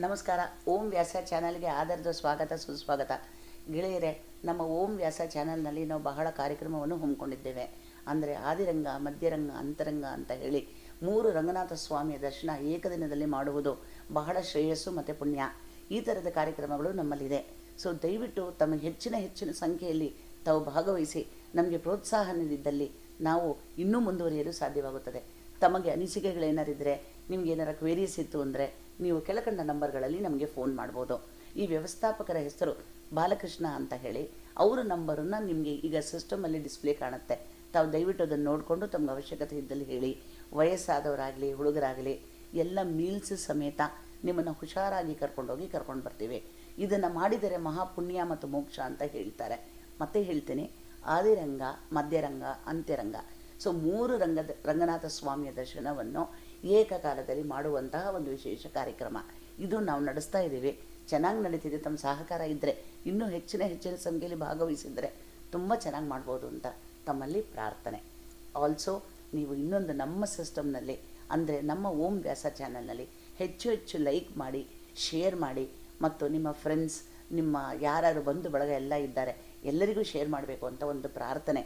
ನಮಸ್ಕಾರ. ಓಂ ವ್ಯಾಸ ಚಾನಲ್ಗೆ ಆಧಾರದ ಸ್ವಾಗತ ಸುಸ್ವಾಗತ. ಗೆಳೆಯರೆ, ನಮ್ಮ ಓಂ ವ್ಯಾಸ ಚಾನಲ್ನಲ್ಲಿ ನಾವು ಬಹಳ ಕಾರ್ಯಕ್ರಮವನ್ನು ಹಮ್ಮಿಕೊಂಡಿದ್ದೇವೆ. ಅಂದರೆ ಆದಿರಂಗ, ಮಧ್ಯರಂಗ, ಅಂತರಂಗ ಅಂತ ಹೇಳಿ 3 ರಂಗನಾಥ ಸ್ವಾಮಿಯ ದರ್ಶನ ಏಕದಿನದಲ್ಲಿ ಮಾಡುವುದು ಬಹಳ ಶ್ರೇಯಸ್ಸು ಮತ್ತು ಪುಣ್ಯ. ಈ ಥರದ ಕಾರ್ಯಕ್ರಮಗಳು ನಮ್ಮಲ್ಲಿದೆ. ಸೊ ದಯವಿಟ್ಟು ತಮ್ಮ ಹೆಚ್ಚಿನ ಸಂಖ್ಯೆಯಲ್ಲಿ ತಾವು ಭಾಗವಹಿಸಿ ನಮಗೆ ಪ್ರೋತ್ಸಾಹ ನೀಡಿದ್ದಲ್ಲಿ ನಾವು ಇನ್ನೂ ಮುಂದುವರಿಯಲು ಸಾಧ್ಯವಾಗುತ್ತದೆ. ತಮಗೆ ಅನಿಸಿಕೆಗಳೇನಾರಿದ್ದರೆ, ನಿಮಗೇನಾರ ಕ್ವೇರೀಸ್ ಇತ್ತು ಅಂದರೆ ನೀವು ಕೆಳಕಂಡ ನಂಬರ್ಗಳಲ್ಲಿ ನಮಗೆ ಫೋನ್ ಮಾಡ್ಬೋದು. ಈ ವ್ಯವಸ್ಥಾಪಕರ ಹೆಸರು ಬಾಲಕೃಷ್ಣ ಅಂತ ಹೇಳಿ, ಅವರ ನಂಬರನ್ನು ನಿಮಗೆ ಈಗ ಸಿಸ್ಟಮಲ್ಲಿ ಡಿಸ್ಪ್ಲೇ ಕಾಣುತ್ತೆ. ತಾವು ದಯವಿಟ್ಟು ಅದನ್ನು ನೋಡಿಕೊಂಡು ತಮಗೆ ಅವಶ್ಯಕತೆ ಇದ್ದಲ್ಲಿ ಹೇಳಿ. ವಯಸ್ಸಾದವರಾಗಲಿ ಹುಡುಗರಾಗಲಿ ಎಲ್ಲ ಮೀಲ್ಸ್ ಸಮೇತ ನಿಮ್ಮನ್ನು ಹುಷಾರಾಗಿ ಕರ್ಕೊಂಡು ಬರ್ತೀವಿ. ಇದನ್ನು ಮಾಡಿದರೆ ಮಹಾಪುಣ್ಯ ಮತ್ತು ಮೋಕ್ಷ ಅಂತ ಹೇಳ್ತಾರೆ. ಮತ್ತೆ ಹೇಳ್ತೀನಿ, ಆದಿರಂಗ, ಮಧ್ಯರಂಗ, ಅಂತ್ಯರಂಗ. ಸೊ 3 ರಂಗನಾಥ ಸ್ವಾಮಿಯ ದರ್ಶನವನ್ನು ಏಕಕಾಲದಲ್ಲಿ ಮಾಡುವಂತಹ ಒಂದು ವಿಶೇಷ ಕಾರ್ಯಕ್ರಮ ಇದು ನಾವು ನಡೆಸ್ತಾ ಇದ್ದೀವಿ. ಚೆನ್ನಾಗಿ ನಡೀತಿದೆ. ತಮ್ಮ ಸಹಕಾರ ಇದ್ದರೆ, ಇನ್ನೂ ಹೆಚ್ಚಿನ ಸಂಖ್ಯೆಯಲ್ಲಿ ಭಾಗವಹಿಸಿದರೆ ತುಂಬ ಚೆನ್ನಾಗಿ ಮಾಡ್ಬೋದು ಅಂತ ತಮ್ಮಲ್ಲಿ ಪ್ರಾರ್ಥನೆ. ಆಲ್ಸೋ ನೀವು ಇನ್ನೊಂದು ನಮ್ಮ ಸಿಸ್ಟಮ್ನಲ್ಲಿ, ಅಂದರೆ ನಮ್ಮ ಓಂ ವ್ಯಾಸ ಚಾನಲ್ನಲ್ಲಿ ಹೆಚ್ಚು ಲೈಕ್ ಮಾಡಿ, ಶೇರ್ ಮಾಡಿ, ಮತ್ತು ನಿಮ್ಮ ಫ್ರೆಂಡ್ಸ್, ನಿಮ್ಮ ಯಾರು ಬಂಧು ಬಳಗ ಎಲ್ಲ ಇದ್ದಾರೆ ಎಲ್ಲರಿಗೂ ಶೇರ್ ಮಾಡಬೇಕು ಅಂತ ಒಂದು ಪ್ರಾರ್ಥನೆ.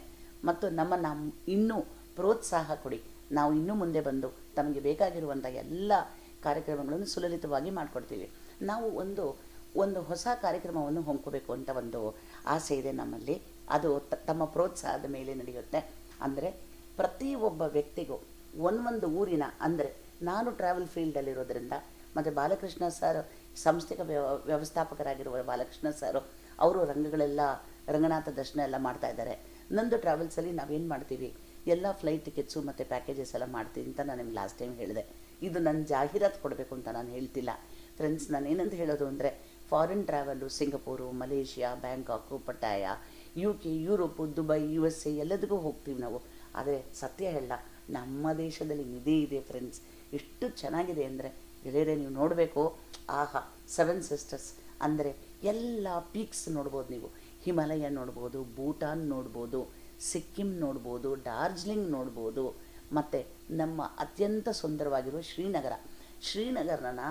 ಮತ್ತು ನಮ್ಮನ್ನು ಇನ್ನೂ ಪ್ರೋತ್ಸಾಹ ಕೊಡಿ. ನಾವು ಇನ್ನೂ ಮುಂದೆ ಬಂದು ತಮಗೆ ಬೇಕಾಗಿರುವಂಥ ಎಲ್ಲ ಕಾರ್ಯಕ್ರಮಗಳನ್ನು ಸುಲಲಿತವಾಗಿ ಮಾಡಿಕೊಡ್ತೀವಿ. ನಾವು ಒಂದು ಹೊಸ ಕಾರ್ಯಕ್ರಮವನ್ನು ಹೊಂದ್ಕೋಬೇಕು ಅಂತ ಒಂದು ಆಸೆ ಇದೆ ನಮ್ಮಲ್ಲಿ. ಅದು ತಮ್ಮ ಪ್ರೋತ್ಸಾಹದ ಮೇಲೆ ನಡೆಯುತ್ತೆ. ಅಂದರೆ ಪ್ರತಿಯೊಬ್ಬ ವ್ಯಕ್ತಿಗೂ ಒಂದೊಂದು ಊರಿನ, ಅಂದರೆ ನಾನು ಟ್ರಾವೆಲ್ ಫೀಲ್ಡಲ್ಲಿರೋದ್ರಿಂದ, ಮತ್ತು ಬಾಲಕೃಷ್ಣ ಸರ್ ಸಂಸ್ಥೆಗೆ ವ್ಯವಸ್ಥಾಪಕರಾಗಿರುವ ಬಾಲಕೃಷ್ಣ ಸರ್ ಅವರು ರಂಗನಾಥ ದರ್ಶನ ಎಲ್ಲ ಮಾಡ್ತಾ ಇದ್ದಾರೆ. ನಂದು ಟ್ರಾವೆಲ್ಸಲ್ಲಿ ನಾವೇನು ಮಾಡ್ತೀವಿ, ಎಲ್ಲ ಫ್ಲೈಟ್ ಟಿಕೆಟ್ಸು ಮತ್ತು ಪ್ಯಾಕೇಜಸ್ ಎಲ್ಲ ಮಾಡ್ತೀನಿ ಅಂತ ನಾನು ನಿಮ್ಗೆ ಲಾಸ್ಟ್ ಟೈಮ್ ಹೇಳಿದೆ. ಇದು ನನ್ನ ಜಾಹೀರಾತು ಕೊಡಬೇಕು ಅಂತ ನಾನು ಹೇಳ್ತಿಲ್ಲ ಫ್ರೆಂಡ್ಸ್. ನಾನು ಏನಂತ ಹೇಳೋದು ಅಂದರೆ, foreign travel, Singapore, Malaysia, Bangkok, Pattaya, UK, Europe, Dubai, USA ಎಲ್ಲದಕ್ಕೂ ಹೋಗ್ತೀವಿ ನಾವು. ಆದರೆ ಸತ್ಯ ಹೇಳ, ನಮ್ಮ ದೇಶದಲ್ಲಿ ನಿಧಿ ಇದೆ ಫ್ರೆಂಡ್ಸ್. ಎಷ್ಟು ಚೆನ್ನಾಗಿದೆ ಅಂದರೆ ಗೆಳೆಯರೆ, ನೀವು ನೋಡಬೇಕು. ಆಹಾ, 7 ಸಿಸ್ಟರ್ಸ್ ಅಂದರೆ ಎಲ್ಲ ಪೀಕ್ಸ್ ನೋಡ್ಬೋದು ನೀವು. ಹಿಮಾಲಯ ನೋಡ್ಬೋದು, ಭೂಟಾನ್ ನೋಡ್ಬೋದು, ಸಿಕ್ಕಿಂ ನೋಡ್ಬೋದು, ಡಾರ್ಜಿಲಿಂಗ್ ನೋಡ್ಬೋದು, ಮತ್ತು ನಮ್ಮ ಅತ್ಯಂತ ಸುಂದರವಾಗಿರುವ ಶ್ರೀನಗರನ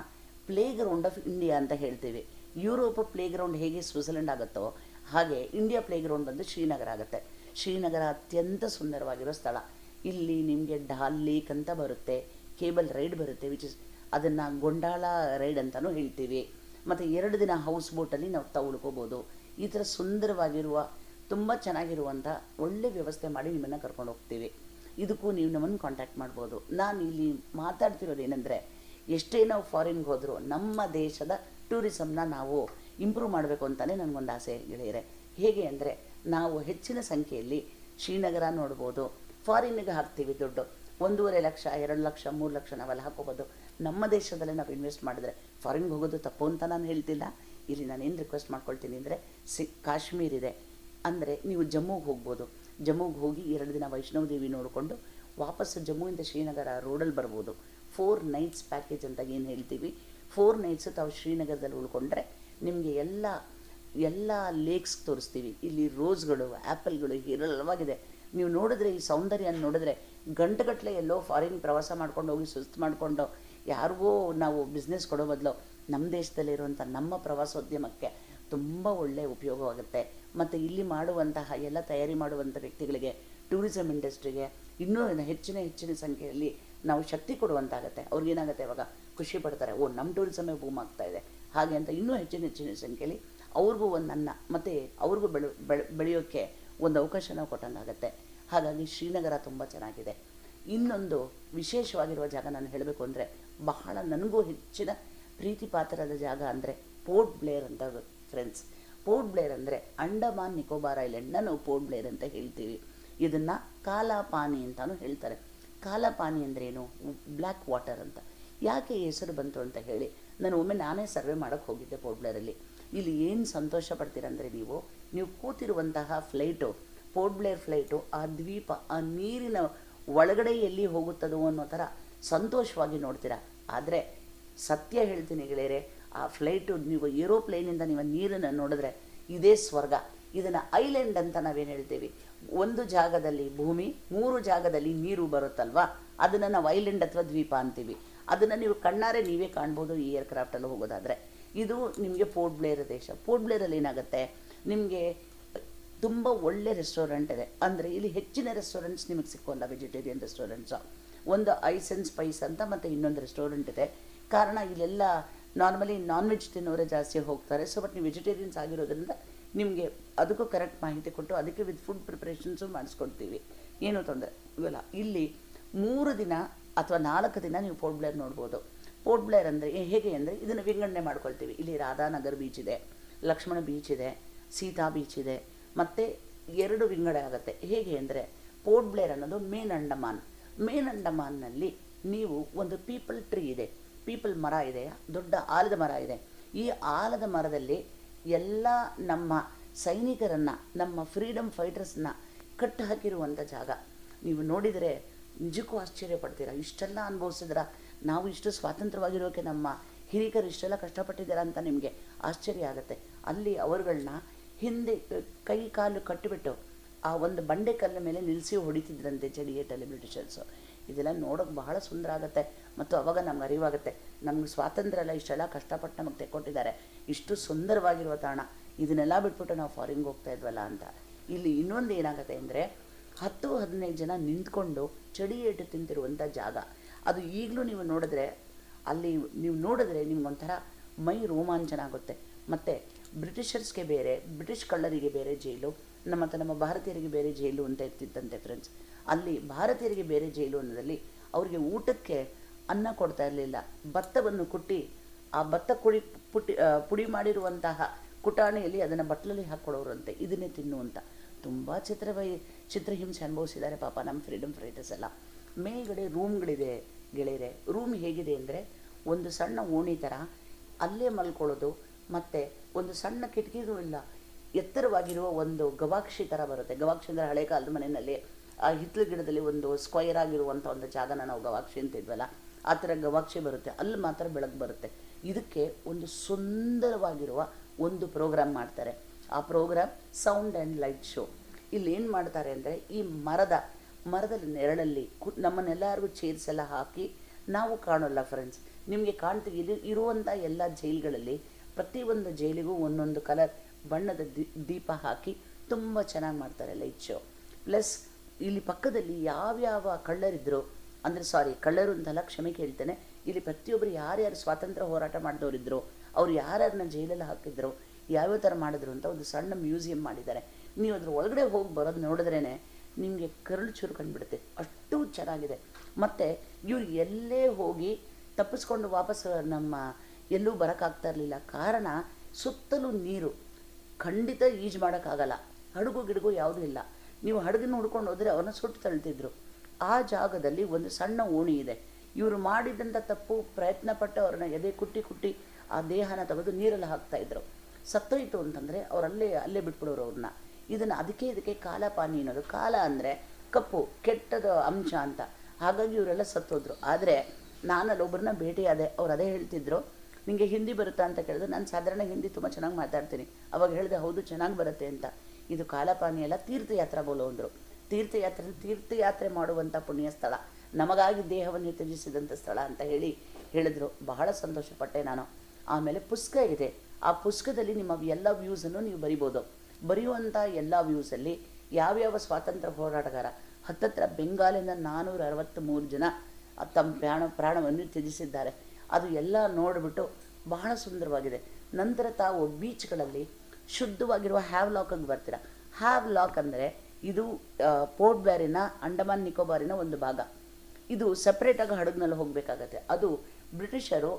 ಪ್ಲೇ ಗ್ರೌಂಡ್ ಆಫ್ ಇಂಡಿಯಾ ಅಂತ ಹೇಳ್ತೀವಿ. ಯುರೋಪ್ ಪ್ಲೇ ಗ್ರೌಂಡ್ ಹೇಗೆ ಸ್ವಿಟ್ಜರ್ಲೆಂಡ್ ಆಗುತ್ತೋ ಹಾಗೆ ಇಂಡಿಯಾ ಪ್ಲೇ ಗ್ರೌಂಡ್ ಬಂದು ಶ್ರೀನಗರ ಆಗುತ್ತೆ. ಶ್ರೀನಗರ ಅತ್ಯಂತ ಸುಂದರವಾಗಿರೋ ಸ್ಥಳ. ಇಲ್ಲಿ ನಿಮಗೆ ಡಾಲ್ ಲೇಕ್ ಅಂತ ಬರುತ್ತೆ, ಕೇಬಲ್ ರೈಡ್ ಬರುತ್ತೆ, ಅದನ್ನು ಗೊಂಡಾಳ ರೈಡ್ ಅಂತಲೂ ಹೇಳ್ತೀವಿ. ಮತ್ತು 2 ದಿನ ಹೌಸ್ ಬೋಟಲ್ಲಿ ನಾವು ಉಳ್ಕೋಬೋದು. ಈ ಥರ ಸುಂದರವಾಗಿರುವ, ತುಂಬ ಚೆನ್ನಾಗಿರುವಂಥ ಒಳ್ಳೆ ವ್ಯವಸ್ಥೆ ಮಾಡಿ ನಿಮ್ಮನ್ನು ಕರ್ಕೊಂಡು ಹೋಗ್ತೀವಿ. ಇದಕ್ಕೂ ನೀವು ನಮ್ಮನ್ನು ಕಾಂಟ್ಯಾಕ್ಟ್ ಮಾಡ್ಬೋದು. ನಾನು ಇಲ್ಲಿ ಮಾತಾಡ್ತಿರೋದು ಏನಂದರೆ, ಎಷ್ಟೇ ನಾವು ಫಾರಿನ್ಗೆ ಹೋದರೂ ನಮ್ಮ ದೇಶದ ಟೂರಿಸಮ್ನ ನಾವು ಇಂಪ್ರೂವ್ ಮಾಡಬೇಕು ಅಂತಲೇ ನನಗೊಂದು ಆಸೆ ಗೆಳೆಯರೆ. ಹೇಗೆ ಅಂದರೆ, ನಾವು ಹೆಚ್ಚಿನ ಸಂಖ್ಯೆಯಲ್ಲಿ ಶ್ರೀನಗರ ನೋಡ್ಬೋದು. ಫಾರಿನ್ಗೆ ಹಾಕ್ತೀವಿ ದುಡ್ಡು, 1.5 ಲಕ್ಷ, 2 ಲಕ್ಷ, 3 ಲಕ್ಷ ನಾವೆಲ್ಲ ಹಾಕೋಬೋದು. ನಮ್ಮ ದೇಶದಲ್ಲೇ ನಾವು ಇನ್ವೆಸ್ಟ್ ಮಾಡಿದ್ರೆ ಫಾರಿನ್ಗೆ ಹೋಗೋದು ತಪ್ಪು ಅಂತ ನಾನು ಹೇಳ್ತಿಲ್ಲ. ಇಲ್ಲಿ ನಾನೇನು ರಿಕ್ವೆಸ್ಟ್ ಮಾಡ್ಕೊಳ್ತೀನಿ ಅಂದರೆ, ಕಾಶ್ಮೀರ್ ಇದೆ ಅಂದರೆ ನೀವು ಜಮ್ಮುಗೆ ಹೋಗ್ಬೋದು. ಜಮ್ಮುಗೆ ಹೋಗಿ 2 ದಿನ ವೈಷ್ಣವ ದೇವಿ ನೋಡಿಕೊಂಡು ವಾಪಸ್ಸು ಜಮ್ಮುವಿಂದ ಶ್ರೀನಗರ ರೋಡಲ್ಲಿ ಬರ್ಬೋದು. 4 ನೈಟ್ಸ್ ಪ್ಯಾಕೇಜ್ ಅಂತ ಏನು ಹೇಳ್ತೀವಿ. 4 ನೈಟ್ಸು ತಾವು ಶ್ರೀನಗರದಲ್ಲಿ ಉಳ್ಕೊಂಡ್ರೆ ನಿಮಗೆ ಎಲ್ಲ ಲೇಕ್ಸ್ ತೋರಿಸ್ತೀವಿ. ಇಲ್ಲಿ ರೋಸ್ಗಳು, ಆ್ಯಪಲ್ಗಳು ಹೇರಳವಾಗಿದೆ. ನೀವು ನೋಡಿದ್ರೆ, ಈ ಸೌಂದರ್ಯ ನೋಡಿದ್ರೆ ಗಂಟೆಗಟ್ಟಲೆ ಎಲ್ಲೋ ಫಾರಿನ್ ಪ್ರವಾಸ ಮಾಡ್ಕೊಂಡು ಹೋಗಿ ಸುಸ್ತು ಮಾಡಿಕೊಂಡು ಯಾರಿಗೋ ನಾವು ಬಿಸ್ನೆಸ್ ಕೊಡೋ ಬದಲು ನಮ್ಮ ದೇಶದಲ್ಲಿರುವಂಥ ನಮ್ಮ ಪ್ರವಾಸೋದ್ಯಮಕ್ಕೆ ತುಂಬ ಒಳ್ಳೆಯ ಉಪಯೋಗವಾಗುತ್ತೆ. ಮತ್ತು ಇಲ್ಲಿ ಮಾಡುವಂತಹ ಎಲ್ಲ ತಯಾರಿ ಮಾಡುವಂಥ ವ್ಯಕ್ತಿಗಳಿಗೆ, ಟೂರಿಸಂ ಇಂಡಸ್ಟ್ರಿಗೆ ಇನ್ನೂ ಹೆಚ್ಚಿನ ಸಂಖ್ಯೆಯಲ್ಲಿ ನಾವು ಶಕ್ತಿ ಕೊಡುವಂತಾಗುತ್ತೆ. ಅವ್ರಿಗೇನಾಗುತ್ತೆ, ಇವಾಗ ಖುಷಿ ಪಡ್ತಾರೆ, ಓ ನಮ್ಮ ಟೂರಿಸಮೇ ಬೂಮ್ ಆಗ್ತಾ ಇದೆ ಹಾಗೆ ಅಂತ. ಇನ್ನೂ ಹೆಚ್ಚಿನ ಸಂಖ್ಯೆಯಲ್ಲಿ ಅವ್ರಿಗೂ ಒಂದು ಅನ್ನ ಮತ್ತು ಅವ್ರಿಗೂ ಬೆಳೆಯೋಕ್ಕೆ ಒಂದು ಅವಕಾಶ ನಾವು ಕೊಟ್ಟಂಗಾಗುತ್ತೆ. ಹಾಗಾಗಿ ಶ್ರೀನಗರ ತುಂಬ ಚೆನ್ನಾಗಿದೆ. ಇನ್ನೊಂದು ವಿಶೇಷವಾಗಿರುವ ಜಾಗ ನಾನು ಹೇಳಬೇಕು ಅಂದರೆ, ಬಹಳ ನನಗೂ ಹೆಚ್ಚಿನ ಪ್ರೀತಿ ಪಾತ್ರದ ಜಾಗ ಅಂದರೆ ಪೋರ್ಟ್ ಬ್ಲೇರ್ ಅಂತ ಫ್ರೆಂಡ್ಸ್. ಪೋರ್ಟ್ ಬ್ಲೇರ್ ಅಂದರೆ ಅಂಡಮಾನ್ ನಿಕೋಬಾರ್ ಐಲ್ಯಾಂಡ್ನ ನಾವು ಪೋರ್ಟ್ ಬ್ಲೇರ್ ಅಂತ ಹೇಳ್ತೀವಿ. ಇದನ್ನು ಕಾಲಾಪಾನಿ ಅಂತಲೂ ಹೇಳ್ತಾರೆ. ಕಾಲಾಪಾನಿ ಅಂದ್ರೇನು? ಬ್ಲ್ಯಾಕ್ ವಾಟರ್ ಅಂತ. ಯಾಕೆ ಹೆಸರು ಬಂತು ಅಂತ ಹೇಳಿ, ನಾನೇ ಸರ್ವೆ ಮಾಡೋಕ್ಕೆ ಹೋಗಿದ್ದೆ ಪೋರ್ಟ್ ಬ್ಲೇರಲ್ಲಿ. ಇಲ್ಲಿ ಏನು ಸಂತೋಷ ಪಡ್ತೀರಂದರೆ, ನೀವು ಕೂತಿರುವಂತಹ ಫ್ಲೈಟು, ಪೋರ್ಟ್ ಬ್ಲೇರ್ ಫ್ಲೈಟು, ಆ ದ್ವೀಪ, ಆ ನೀರಿನ ಒಳಗಡೆ ಎಲ್ಲಿ ಹೋಗುತ್ತದೋ ಅನ್ನೋ ಥರ ಸಂತೋಷವಾಗಿ ನೋಡ್ತೀರಾ. ಆದರೆ ಸತ್ಯ ಹೇಳ್ತೀನಿ ಗೆಳೆಯರೆ, ಆ ಫ್ಲೈಟು, ನೀವು ಏರೋಪ್ಲೇನಿಂದ ನೀವು ನೀರನ್ನು ನೋಡಿದ್ರೆ ಇದೇ ಸ್ವರ್ಗ. ಇದನ್ನು ಐಲ್ಯಾಂಡ್ ಅಂತ ನಾವೇನು ಹೇಳ್ತೀವಿ. ಒಂದು ಜಾಗದಲ್ಲಿ ಭೂಮಿ, 3 ಜಾಗದಲ್ಲಿ ನೀರು ಬರುತ್ತಲ್ವ, ಅದನ್ನು ನಾವು ಐಲ್ಯಾಂಡ್ ಅಥವಾ ದ್ವೀಪ ಅಂತೀವಿ. ಅದನ್ನು ನೀವು ಕಣ್ಣಾರೆ ನೀವೇ ಕಾಣ್ಬೋದು ಈ ಏರ್ಕ್ರಾಫ್ಟಲ್ಲಿ ಹೋಗೋದಾದರೆ. ಇದು ನಿಮಗೆ ಪೋರ್ಟ್ ಬ್ಲೇರ್ ದೇಶ. ಪೋರ್ಟ್ ಬ್ಲೇರಲ್ಲಿ ಏನಾಗುತ್ತೆ, ನಿಮಗೆ ತುಂಬ ಒಳ್ಳೆ ರೆಸ್ಟೋರೆಂಟ್ ಇದೆ. ಅಂದರೆ ಇಲ್ಲಿ ಹೆಚ್ಚಿನ ರೆಸ್ಟೋರೆಂಟ್ಸ್ ನಿಮಗೆ ಸಿಕ್ಕೋಲ್ಲ, ವೆಜಿಟೇರಿಯನ್ ರೆಸ್ಟೋರೆಂಟ್ಸು. ಒಂದು ಐಸ್ ಆ್ಯಂಡ್ ಸ್ಪೈಸ್ ಅಂತ ಮತ್ತು ಇನ್ನೊಂದು ರೆಸ್ಟೋರೆಂಟ್ ಇದೆ. ಕಾರಣ ಇಲ್ಲೆಲ್ಲ ನಾರ್ಮಲಿ ನಾನ್ ವೆಜ್ ತಿನ್ನೋರೇ ಜಾಸ್ತಿ ಹೋಗ್ತಾರೆ. ಸೊ ಬಟ್ ನೀವು ವೆಜಿಟೇರಿಯನ್ಸ್ ಆಗಿರೋದ್ರಿಂದ ನಿಮಗೆ ಅದಕ್ಕೂ ಕರೆಕ್ಟ್ ಮಾಹಿತಿ ಕೊಟ್ಟು ಅದಕ್ಕೆ ವಿತ್ ಫುಡ್ ಪ್ರಿಪ್ರೇಷನ್ಸು ಮಾಡಿಸ್ಕೊಡ್ತೀವಿ, ಏನೂ ತೊಂದರೆ ಇವಲ್ಲ. ಇಲ್ಲಿ 3 ದಿನ ಅಥವಾ 4 ದಿನ ನೀವು ಪೋರ್ಟ್ ಬ್ಲೇರ್ ನೋಡ್ಬೋದು. ಪೋರ್ಟ್ ಬ್ಲೇರ್ ಅಂದರೆ ಹೇಗೆ ಅಂದರೆ ಇದನ್ನು ವಿಂಗಡಣೆ ಮಾಡ್ಕೊಳ್ತೀವಿ. ಇಲ್ಲಿ ರಾಧಾನಗರ್ ಬೀಚ್ ಇದೆ, ಲಕ್ಷ್ಮಣ ಬೀಚ್ ಇದೆ, ಸೀತಾ ಬೀಚ್ ಇದೆ, ಮತ್ತು 2 ವಿಂಗಡೆ ಆಗುತ್ತೆ. ಹೇಗೆ ಅಂದರೆ ಪೋರ್ಟ್ ಬ್ಲೇರ್ ಅನ್ನೋದು ಮೇನ್ ಅಂಡಮಾನ್. ಮೇನ್ ಅಂಡಮಾನ್ನಲ್ಲಿ ನೀವು ಒಂದು ಪೀಪಲ್ ಟ್ರೀ ಇದೆ, ಪೀಪಲ್ ಮರ ಇದೆ, ದೊಡ್ಡ ಆಲದ ಮರ ಇದೆ. ಈ ಆಲದ ಮರದಲ್ಲಿ ಎಲ್ಲ ನಮ್ಮ ಸೈನಿಕರನ್ನು, ನಮ್ಮ ಫ್ರೀಡಮ್ ಫೈಟರ್ಸನ್ನ ಕಟ್ಟು ಹಾಕಿರುವಂಥ ಜಾಗ. ನೀವು ನೋಡಿದರೆ ನಿಜಕ್ಕೂ ಆಶ್ಚರ್ಯ ಪಡ್ತೀರಾ, ಇಷ್ಟೆಲ್ಲ ಅನುಭವಿಸಿದ್ರ, ನಾವು ಇಷ್ಟು ಸ್ವಾತಂತ್ರ್ಯವಾಗಿರೋಕ್ಕೆ ನಮ್ಮ ಹಿರಿಕರು ಇಷ್ಟೆಲ್ಲ ಕಷ್ಟಪಟ್ಟಿದ್ದಾರೆ ಅಂತ ನಿಮಗೆ ಆಶ್ಚರ್ಯ ಆಗುತ್ತೆ. ಅಲ್ಲಿ ಅವರುಗಳನ್ನ ಹಿಂದೆ ಕೈ ಕಾಲು ಕಟ್ಟಿಬಿಟ್ಟು ಆ ಒಂದು ಬಂಡೆ ಕಲ್ಲಿನ ಮೇಲೆ ನಿಲ್ಲಿಸಿ ಹೊಡಿತಿದ್ರಂತೆ ಚಳಿಯೇಟಲ್ಲಿ ಬ್ರಿಟಿಷರ್ಸು. ಇದೆಲ್ಲ ನೋಡೋಕೆ ಬಹಳ ಸುಂದರ ಆಗುತ್ತೆ. ಮತ್ತು ಅವಾಗ ನಮ್ಗೆ ಅರಿವಾಗುತ್ತೆ, ನಮ್ಗೆ ಸ್ವಾತಂತ್ರ್ಯ ಎಲ್ಲ ಇಷ್ಟೆಲ್ಲ ಕಷ್ಟಪಟ್ಟು ನಮಗೆ ತೆಕ್ಕೊಟ್ಟಿದ್ದಾರೆ, ಇಷ್ಟು ಸುಂದರವಾಗಿರುವ ತಾಣ, ಇದನ್ನೆಲ್ಲ ಬಿಟ್ಬಿಟ್ಟು ನಾವು ಫಾರಿನ್ಗೆ ಹೋಗ್ತಾ ಇದ್ವಲ್ಲ ಅಂತ. ಇಲ್ಲಿ ಇನ್ನೊಂದು ಏನಾಗುತ್ತೆ ಅಂದರೆ 10-15 ಜನ ನಿಂತ್ಕೊಂಡು ಚಳಿಯೇಟು ತಿಂತಿರುವಂಥ ಜಾಗ. ಅದು ಈಗಲೂ ನೀವು ನೋಡಿದ್ರೆ, ಅಲ್ಲಿ ನೀವು ನೋಡಿದ್ರೆ ನಿಮ್ಗೊಂಥರ ಮೈ ರೋಮಾಂಚನ ಆಗುತ್ತೆ. ಮತ್ತು ಬ್ರಿಟಿಷರ್ಸ್ಗೆ ಬೇರೆ, ಬ್ರಿಟಿಷ್ ಕಳ್ಳರಿಗೆ ಬೇರೆ ಜೈಲು, ನಮ್ಮ ಭಾರತೀಯರಿಗೆ ಬೇರೆ ಜೈಲು ಅಂತ ಇರ್ತಿತ್ತಂತೆ ಫ್ರೆಂಡ್ಸ್. ಅಲ್ಲಿ ಭಾರತೀಯರಿಗೆ ಬೇರೆ ಜೈಲು ಅನ್ನೋದಲ್ಲಿ ಅವರಿಗೆ ಊಟಕ್ಕೆ ಅನ್ನ ಕೊಡ್ತಾ ಇರಲಿಲ್ಲ, ಭತ್ತವನ್ನು ಕುಟ್ಟಿ ಆ ಭತ್ತ ಪುಡಿ ಮಾಡಿರುವಂತಹ ಕುಟಾಣಿಯಲ್ಲಿ ಅದನ್ನು ಬಟ್ಲಲ್ಲಿ ಹಾಕ್ಕೊಡೋರಂತೆ, ಇದನ್ನೇ ತಿನ್ನುವಂತ. ತುಂಬ ಚಿತ್ರಹಿಂಸೆ ಅನುಭವಿಸಿದ್ದಾರೆ ಪಾಪ ನಮ್ಮ ಫ್ರೀಡಮ್ ಫೈಟರ್ಸ್ ಎಲ್ಲ. ಮೇಲ್ಗಡೆ ರೂಮ್ಗಳಿದೆ ಗೆಳೆಯರೆ. ರೂಮ್ ಹೇಗಿದೆ ಅಂದರೆ ಒಂದು ಸಣ್ಣ ಓಣಿ ಥರ, ಅಲ್ಲೇ ಮಲ್ಕೊಳ್ಳೋದು, ಮತ್ತು ಒಂದು ಸಣ್ಣ ಕಿಟಕಿಗೂ ಇಲ್ಲ, ಎತ್ತರವಾಗಿರುವ ಒಂದು ಗವಾಕ್ಷಿ ಥರ ಬರುತ್ತೆ. ಗವಾಕ್ಷಿ ಅಂದರೆ ಹಳೆ ಕಾಲದ ಮನೆಯಲ್ಲಿ ಆ ಹಿತ್ತಲು ಗಿಡದಲ್ಲಿ ಒಂದು ಸ್ಕ್ವೈರ್ ಆಗಿರುವಂಥ ಒಂದು ಜಾಗನ ನಾವು ಗವಾಕ್ಷಿ ಅಂತಿದ್ವಲ್ಲ, ಆ ಥರ ಗವಾಕ್ಷಿ ಬರುತ್ತೆ. ಅಲ್ಲಿ ಮಾತ್ರ ಬೆಳಕು ಬರುತ್ತೆ. ಇದಕ್ಕೆ ಒಂದು ಸುಂದರವಾಗಿರುವ ಒಂದು ಪ್ರೋಗ್ರಾಮ್ ಮಾಡ್ತಾರೆ. ಆ programme sound and light show. ಇಲ್ಲಿ ಏನು ಮಾಡ್ತಾರೆ ಅಂದರೆ, ಈ ಮರದ ನೆರಳಲ್ಲಿ ನಮ್ಮನ್ನೆಲ್ಲರಿಗೂ ಚೇರ್ಸ್ ಎಲ್ಲ ಹಾಕಿ, ನಾವು ಕಾಣೋಲ್ಲ ಫ್ರೆಂಡ್ಸ್, ನಿಮಗೆ ಕಾಣ್ತೀವಿ. ಇದು ಇರುವಂಥ ಎಲ್ಲ ಜೈಲ್ಗಳಲ್ಲಿ ಪ್ರತಿಯೊಂದು ಜೈಲಿಗೂ ಒಂದೊಂದು ಕಲರ್ ಬಣ್ಣದ ದೀಪ ಹಾಕಿ ತುಂಬ ಚೆನ್ನಾಗಿ ಮಾಡ್ತಾರೆ ಲೈಟ್ ಶೋ. ಪ್ಲಸ್ ಇಲ್ಲಿ ಪಕ್ಕದಲ್ಲಿ ಯಾವ್ಯಾವ ಕಳ್ಳರಿದ್ರು, ಅಂದರೆ ಕಳ್ಳರು ಅಂತಲ್ಲ, ಕ್ಷಮೆ ಕೇಳ್ತೇನೆ, ಇಲ್ಲಿ ಪ್ರತಿಯೊಬ್ಬರು ಯಾರ್ಯಾರು ಸ್ವಾತಂತ್ರ್ಯ ಹೋರಾಟ ಮಾಡಿದವರಿದ್ರು, ಅವ್ರು ಯಾರ್ಯಾರನ್ನ ಜೈಲಲ್ಲಿ ಹಾಕಿದ್ರು, ಯಾವ್ಯಾವ ಥರ ಮಾಡಿದ್ರು ಅಂತ ಒಂದು ಸಣ್ಣ ಮ್ಯೂಸಿಯಂ ಮಾಡಿದ್ದಾರೆ. ನೀವು ಅದ್ರ ಒಳಗಡೆ ಹೋಗಿ ಬರೋದು ನೋಡಿದ್ರೇ ನಿಮಗೆ ಕರುಳು ಚುರುಕಂಡ್ಬಿಡುತ್ತೆ, ಅಷ್ಟು ಚೆನ್ನಾಗಿದೆ. ಮತ್ತು ಇವ್ರು ಎಲ್ಲೇ ಹೋಗಿ ತಪ್ಪಿಸ್ಕೊಂಡು ವಾಪಸ್ ಎಲ್ಲೂ ಬರೋಕ್ಕಾಗ್ತಾ ಇರಲಿಲ್ಲ. ಕಾರಣ ಸುತ್ತಲೂ ನೀರು, ಖಂಡಿತ ಈಜು ಮಾಡೋಕ್ಕಾಗಲ್ಲ, ಹಡಗು ಗಿಡಗು ಯಾವುದೂ ಇಲ್ಲ. ನೀವು ಹಡಗನ್ನು ಹುಡ್ಕೊಂಡು ಹೋದರೆ ಅವ್ರನ್ನ ಸುಟ್ಟು ತಳ್ತಿದ್ರು. ಆ ಜಾಗದಲ್ಲಿ ಒಂದು ಸಣ್ಣ ಓಣಿ ಇದೆ. ಇವರು ಮಾಡಿದಂಥ ತಪ್ಪು, ಪ್ರಯತ್ನಪಟ್ಟು ಅವ್ರನ್ನ ಎದೆ ಕುಟ್ಟಿ ಆ ದೇಹನ ತೆಗೆದು ನೀರಲ್ಲಿ ಹಾಕ್ತಾಯಿದ್ರು. ಸತ್ತೋಯ್ತು ಅಂತಂದರೆ ಅಲ್ಲೇ ಬಿಟ್ಬಿಡೋರು ಅವ್ರನ್ನ. ಇದಕ್ಕೆ ಕಾಲಪಾನಿ ಅನ್ನೋದು. ಕಾಲ ಅಂದರೆ ಕಪ್ಪು, ಕೆಟ್ಟದ ಅಂಶ ಅಂತ. ಹಾಗಾಗಿ ಇವರೆಲ್ಲ ಸತ್ತೋದ್ರು. ಆದರೆ ನಾನಲ್ಲೊಬ್ಬರನ್ನ ಭೇಟಿಯಾದೆ, ಅವ್ರು ಅದೇ ಹೇಳ್ತಿದ್ರು, ನಿಮಗೆ ಹಿಂದಿ ಬರುತ್ತಾ ಅಂತ ಕೇಳಿದ್ರು. ನಾನು ಸಾಧಾರಣ ಹಿಂದಿ ತುಂಬ ಚೆನ್ನಾಗಿ ಮಾತಾಡ್ತೀನಿ. ಅವಾಗ ಹೇಳಿದೆ, ಹೌದು ಚೆನ್ನಾಗಿ ಬರುತ್ತೆ ಅಂತ. ಇದು ಕಾಲಪಾನಿ ಎಲ್ಲ ತೀರ್ಥಯಾತ್ರಾ ಬೋಲೋ ಅಂದರು. ತೀರ್ಥಯಾತ್ರೆ ಮಾಡುವಂಥ ಪುಣ್ಯ ಸ್ಥಳ, ನಮಗಾಗಿ ದೇಹವನ್ನು ತ್ಯಜಿಸಿದಂಥ ಸ್ಥಳ ಅಂತ ಹೇಳಿದ್ರು. ಬಹಳ ಸಂತೋಷಪಟ್ಟೆ ನಾನು. ಆಮೇಲೆ ಪುಸ್ತಕ ಇದೆ. ಆ ಪುಸ್ತಕದಲ್ಲಿ ನಿಮ್ಮ ಎಲ್ಲ ವ್ಯೂಸನ್ನು ನೀವು ಬರಿಬೋದು. ಬರೆಯುವಂಥ ಎಲ್ಲ ವ್ಯೂಸಲ್ಲಿ ಯಾವ್ಯಾವ ಸ್ವಾತಂತ್ರ್ಯ ಹೋರಾಟಗಾರ, ಹತ್ತತ್ರ ಬೆಂಗಾಲಿಂದ 463 ಜನ ತಮ್ಮ ಪ್ರಾಣವನ್ನು ತ್ಯಜಿಸಿದ್ದಾರೆ. ಅದು ಎಲ್ಲ ನೋಡಿಬಿಟ್ಟು ಬಹಳ ಸುಂದರವಾಗಿದೆ. ನಂತರ ತಾವು ಬೀಚ್ಗಳಲ್ಲಿ ಶುದ್ಧವಾಗಿರುವ ಹ್ಯಾವ್ಲಾಕ್ಗೆ ಬರ್ತೀರ. ಹ್ಯಾವ್ಲಾಕ್ ಅಂದರೆ ಇದು ಪೋರ್ಟ್ ಬ್ಲೇರಿನ, ಅಂಡಮಾನ್ ನಿಕೋಬಾರಿನ ಒಂದು ಭಾಗ. ಇದು ಸಪ್ರೇಟಾಗಿ ಹಡಗಿನಲ್ಲಿ ಹೋಗಬೇಕಾಗತ್ತೆ. ಅದು ಬ್ರಿಟಿಷರು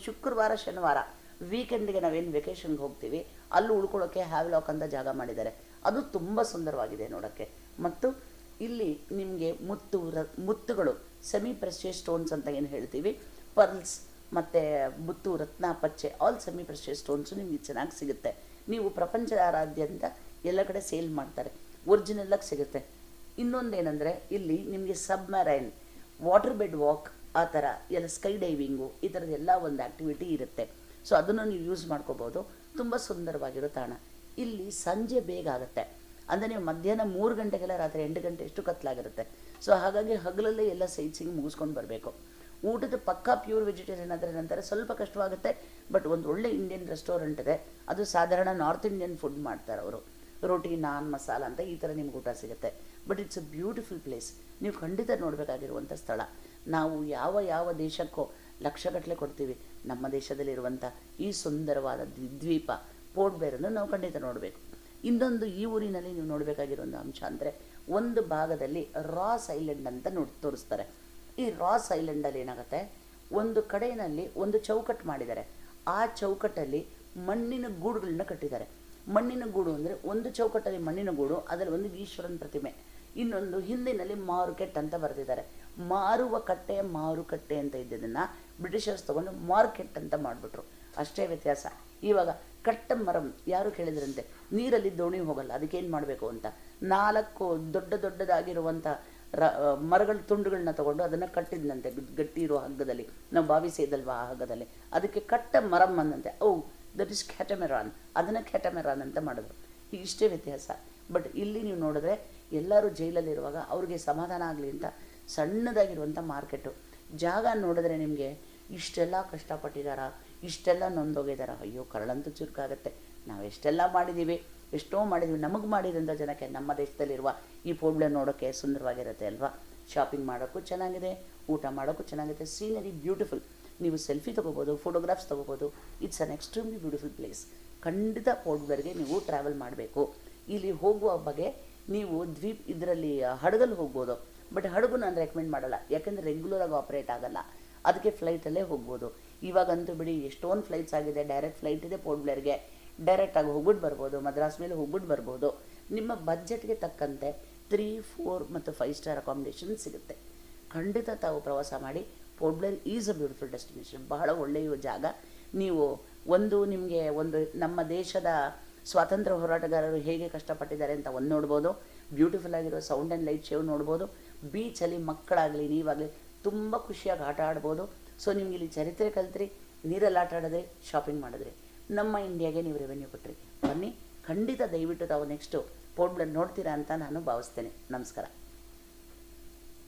ಶುಕ್ರವಾರ ಶನಿವಾರ ವೀಕೆಂಡ್ಗೆ ನಾವೇನು ವೆಕೇಷನ್ಗೆ ಹೋಗ್ತೀವಿ, ಅಲ್ಲಿ ಉಳ್ಕೊಳ್ಳೋಕ್ಕೆ ಹ್ಯಾವ್ಲಾಕ್ ಅಂತ ಜಾಗ ಮಾಡಿದ್ದಾರೆ. ಅದು ತುಂಬ ಸುಂದರವಾಗಿದೆ ನೋಡೋಕ್ಕೆ. ಮತ್ತು ಇಲ್ಲಿ ನಿಮಗೆ ಮುತ್ತುಗಳು, ಸೆಮಿ ಪ್ರೆಷಿಯಸ್ ಸ್ಟೋನ್ಸ್ ಅಂತ ಏನು ಹೇಳ್ತೀವಿ, ಪರ್ಲ್ಸ್ ಮತ್ತು ಮುತ್ತು, ರತ್ನ, ಪಚ್ಚೆ, ಆಲ್ ಸೆಮಿ ಪ್ರೆಷಿಯಸ್ ಸ್ಟೋನ್ಸು ನಿಮಗೆ ಚೆನ್ನಾಗಿ ಸಿಗುತ್ತೆ. ನೀವು ಪ್ರಪಂಚದಾದ್ಯಂತ ಎಲ್ಲ ಕಡೆ ಸೇಲ್ ಮಾಡ್ತಾರೆ, ಒರಿಜಿನಲ್ಲಾಗಿ ಸಿಗುತ್ತೆ. ಇನ್ನೊಂದೇನೆಂದರೆ ಇಲ್ಲಿ ನಿಮಗೆ ಸಬ್ಮರೈನ್, ವಾಟರ್ ಬೆಡ್ ವಾಕ್, ಆ ಥರ ಎಲ್ಲ ಸ್ಕೈ ಡೈವಿಂಗು, ಈ ಥರದ್ದೆಲ್ಲ ಒಂದು ಆ್ಯಕ್ಟಿವಿಟಿ ಇರುತ್ತೆ. ಸೊ ಅದನ್ನು ನೀವು ಯೂಸ್ ಮಾಡ್ಕೋಬೋದು. ತುಂಬ ಸುಂದರವಾಗಿರೋ ತಾಣ. ಇಲ್ಲಿ ಸಂಜೆ ಬೇಗ ಆಗುತ್ತೆ, ಅಂದರೆ ನೀವು ಮಧ್ಯಾಹ್ನ 3 ಗಂಟೆಗೆಲ್ಲ ರಾತ್ರಿ 8 ಗಂಟೆ ಎಷ್ಟು ಕತ್ತಲಾಗಿರುತ್ತೆ. ಸೊ ಹಾಗಾಗಿ ಹಗಲಲ್ಲೇ ಎಲ್ಲ ಸೈಟ್ ಸೀಯಿಂಗ್ ಮುಗಿಸ್ಕೊಂಡು ಬರಬೇಕು. ಊಟದ ಪಕ್ಕಾ ಪ್ಯೂರ್ ವೆಜಿಟೇರಿಯನ್ ಆದರೆ ನಂತರ ಸ್ವಲ್ಪ ಕಷ್ಟವಾಗುತ್ತೆ. ಬಟ್ ಒಂದು ಒಳ್ಳೆ ಇಂಡಿಯನ್ ರೆಸ್ಟೋರೆಂಟ್ ಇದೆ, ಅದು ಸಾಧಾರಣ ನಾರ್ತ್ ಇಂಡಿಯನ್ ಫುಡ್ ಮಾಡ್ತಾರೆ ಅವರು, ರೋಟಿ ನಾನ್ ಮಸಾಲ ಅಂತ ಈ ಥರ ನಿಮ್ಗೆ ಊಟ ಸಿಗುತ್ತೆ. But it's a beautiful place, ನೀವು ಖಂಡಿತ ನೋಡಬೇಕಾಗಿರುವಂಥ ಸ್ಥಳ. ನಾವು ಯಾವ ಯಾವ ದೇಶಕ್ಕೋ ಲಕ್ಷಗಟ್ಟಲೆ ಕೊಡ್ತೀವಿ, ನಮ್ಮ ದೇಶದಲ್ಲಿರುವಂಥ ಈ ಸುಂದರವಾದ ದ್ವೀಪ ಪೋರ್ಟ್ ಬ್ಲೇರನ್ನು ನಾವು ಖಂಡಿತ ನೋಡಬೇಕು. ಇನ್ನೊಂದು ಈ ಊರಿನಲ್ಲಿ ನೀವು ನೋಡಬೇಕಾಗಿರುವಂಥ ಅಂಶ ಅಂದರೆ, ಒಂದು ಭಾಗದಲ್ಲಿ ರಾಸ್ ಐಲ್ಯಾಂಡ್ ಅಂತ ತೋರಿಸ್ತಾರೆ. ಈ ರಾಸ್ ಐಲ್ಯಾಂಡಲ್ಲಿ ಏನಾಗುತ್ತೆ, ಒಂದು ಕಡೆಯಲ್ಲಿ ಒಂದು ಚೌಕಟ್ಟು ಮಾಡಿದ್ದಾರೆ, ಆ ಚೌಕಟ್ಟಲ್ಲಿ ಮಣ್ಣಿನ ಗೂಡುಗಳನ್ನ ಕಟ್ಟಿದ್ದಾರೆ. ಮಣ್ಣಿನ ಗೂಡು ಅಂದರೆ ಒಂದು ಚೌಕಟ್ಟಲ್ಲಿ ಮಣ್ಣಿನ ಗೂಡು, ಅದರಲ್ಲಿ ಒಂದು ಈಶ್ವರನ ಪ್ರತಿಮೆ, ಇನ್ನೊಂದು ಹಿಂದಿನಲ್ಲಿ ಮಾರುಕೆಟ್ ಅಂತ ಬರೆದಿದ್ದಾರೆ. ಮಾರುವ ಕಟ್ಟೆ ಮಾರುಕಟ್ಟೆ ಅಂತ ಇದ್ದಿದ್ದನ್ನು ಬ್ರಿಟಿಷರ್ಸ್ ತೊಗೊಂಡು ಮಾರ್ಕೆಟ್ ಅಂತ ಮಾಡಿಬಿಟ್ರು, ಅಷ್ಟೇ ವ್ಯತ್ಯಾಸ. ಇವಾಗ ಕಟ್ಟ ಮರಂ ಯಾರು ಕೇಳಿದ್ರಂತೆ, ನೀರಲ್ಲಿ ದೋಣಿ ಹೋಗಲ್ಲ, ಅದಕ್ಕೇನು ಮಾಡಬೇಕು ಅಂತ 4 ದೊಡ್ಡದಾಗಿರುವಂಥ ಮರಗಳ ತುಂಡುಗಳನ್ನ ತೊಗೊಂಡು ಅದನ್ನು ಕಟ್ಟಿದ್ನಂತೆ ಗಟ್ಟಿ ಇರೋ ಹಗ್ಗದಲ್ಲಿ, ನಾವು ಭಾವಿಸಿದಲ್ವ ಆ ಹಗ್ಗದಲ್ಲಿ, ಅದಕ್ಕೆ ಕಟ್ಟ ಮರಂ ಅಂದಂತೆ. ದಟ್ ಇಸ್ ಕ್ಯಾಟಮೆರಾನ್, ಅದನ್ನು ಕ್ಯಾಟಮೆರಾನ್ ಅಂತ ಮಾಡಿದ್ರು. ಇಷ್ಟೇ ವ್ಯತ್ಯಾಸ. ಬಟ್ ಇಲ್ಲಿ ನೀವು ನೋಡಿದ್ರೆ ಎಲ್ಲರೂ ಜೈಲಲ್ಲಿರುವಾಗ ಅವ್ರಿಗೆ ಸಮಾಧಾನ ಆಗಲಿ ಅಂತ ಸಣ್ಣದಾಗಿರುವಂಥ ಮಾರ್ಕೆಟು ಜಾಗ ನೋಡಿದ್ರೆ ನಿಮಗೆ ಇಷ್ಟೆಲ್ಲ ಕಷ್ಟಪಟ್ಟಿದ್ದಾರ, ಇಷ್ಟೆಲ್ಲ ನೊಂದೋಗಿದ್ದಾರೆ. ಅಯ್ಯೋ ಕರಳಂತೂ ಚುರುಕಾಗುತ್ತೆ. ನಾವು ಎಷ್ಟೆಲ್ಲ ಮಾಡಿದ್ದೀವಿ, ಎಷ್ಟೋ ಮಾಡಿದ್ದೀವಿ, ನಮಗೆ ಮಾಡಿದಂಥ ಜನಕ್ಕೆ ನಮ್ಮ ದೇಶದಲ್ಲಿರುವ ಈ ಪೋರ್ಟ್ ನೋಡೋಕ್ಕೆ ಸುಂದರವಾಗಿರುತ್ತೆ ಅಲ್ವಾ. ಶಾಪಿಂಗ್ ಮಾಡೋಕ್ಕೂ ಚೆನ್ನಾಗಿದೆ, ಊಟ ಮಾಡೋಕ್ಕೂ ಚೆನ್ನಾಗಿದೆ, ಸೀನರಿ ಬ್ಯೂಟಿಫುಲ್. ನೀವು ಸೆಲ್ಫಿ ತೊಗೋಬೋದು, ಫೋಟೋಗ್ರಾಫ್ಸ್ ತೊಗೋಬೋದು. It's an extremely beautiful place. ಖಂಡಿತ ಪೋರ್ಟ್ ಬ್ಲೇರ್ಗೆ ನೀವು ಟ್ರಾವೆಲ್ ಮಾಡಬೇಕು. ಇಲ್ಲಿ ಹೋಗುವ ಬಗ್ಗೆ ನೀವು ಇದರಲ್ಲಿ ಹಡಗಲ್ಲಿ ಹೋಗ್ಬೋದು. ಬಟ್ ಹಡಗು ನಾನು ರೆಕಮೆಂಡ್ ಮಾಡಲ್ಲ, ಯಾಕೆಂದರೆ ರೆಗ್ಯುಲರಾಗಿ ಆಪ್ರೇಟ್ ಆಗಲ್ಲ, ಅದಕ್ಕೆ ಫ್ಲೈಟಲ್ಲೇ ಹೋಗ್ಬೋದು. ಇವಾಗಂತೂ ಬಿಡಿ ಎಷ್ಟೊಂದು ಫ್ಲೈಟ್ಸ್ ಆಗಿದೆ, ಡೈರೆಕ್ಟ್ ಫ್ಲೈಟ್ ಇದೆ ಪೋರ್ಟ್ ಬ್ಲೇರ್ಗೆ, ಡೈರೆಕ್ಟಾಗಿ ಹೋಗ್ಬಿಟ್ಟು ಬರ್ಬೋದು, ಮದ್ರಾಸ್ ಮೇಲೆ ಹೋಗ್ಬಿಟ್ಟು ಬರ್ಬೋದು. ನಿಮ್ಮ ಬಜೆಟ್ಗೆ ತಕ್ಕಂತೆ 3, 4 ಮತ್ತು 5 ಸ್ಟಾರ್ ಅಕಾಮಿಡೇಷನ್ ಸಿಗುತ್ತೆ. ಖಂಡಿತ ತಾವು ಪ್ರವಾಸ ಮಾಡಿ. Port Blair is a beautiful destination, ಬಹಳ ಒಳ್ಳೆಯ ಜಾಗ. ನೀವು ನಿಮಗೆ ನಮ್ಮ ದೇಶದ ಸ್ವಾತಂತ್ರ್ಯ ಹೋರಾಟಗಾರರು ಹೇಗೆ ಕಷ್ಟಪಟ್ಟಿದ್ದಾರೆ ಅಂತ ನೋಡ್ಬೋದು. ಬ್ಯೂಟಿಫುಲ್ ಆಗಿರೋ ಸೌಂಡ್ ಆ್ಯಂಡ್ ಲೈಟ್ ಶೋ ನೋಡ್ಬೋದು. ಬೀಚಲ್ಲಿ ಮಕ್ಕಳಾಗಲಿ ನೀವಾಗಲಿ ತುಂಬ ಖುಷಿಯಾಗಿ ಆಟ ಆಡ್ಬೋದು. ಸೊ ನಿಮ್ಗೆ ಇಲ್ಲಿ ಚರಿತ್ರೆ ಕಲ್ತ್ರಿ, ನೀರಲ್ಲಿ ಆಟ ಆಡಿದ್ರಿ, ಶಾಪಿಂಗ್ ಮಾಡಿದ್ರಿ, ನಮ್ಮ ಇಂಡಿಯಾಗೆ ನೀವು ರೆವೆನ್ಯೂ ಕೊಟ್ರಿ. ಬನ್ನಿ, ಖಂಡಿತ ದಯವಿಟ್ಟು ತಾವು ನೆಕ್ಸ್ಟು ಪೋರ್ಟ್ ಬ್ಲೇರ್ ನೋಡ್ತೀರಾ ಅಂತ ನಾನು ಭಾವಿಸ್ತೇನೆ. ನಮಸ್ಕಾರ.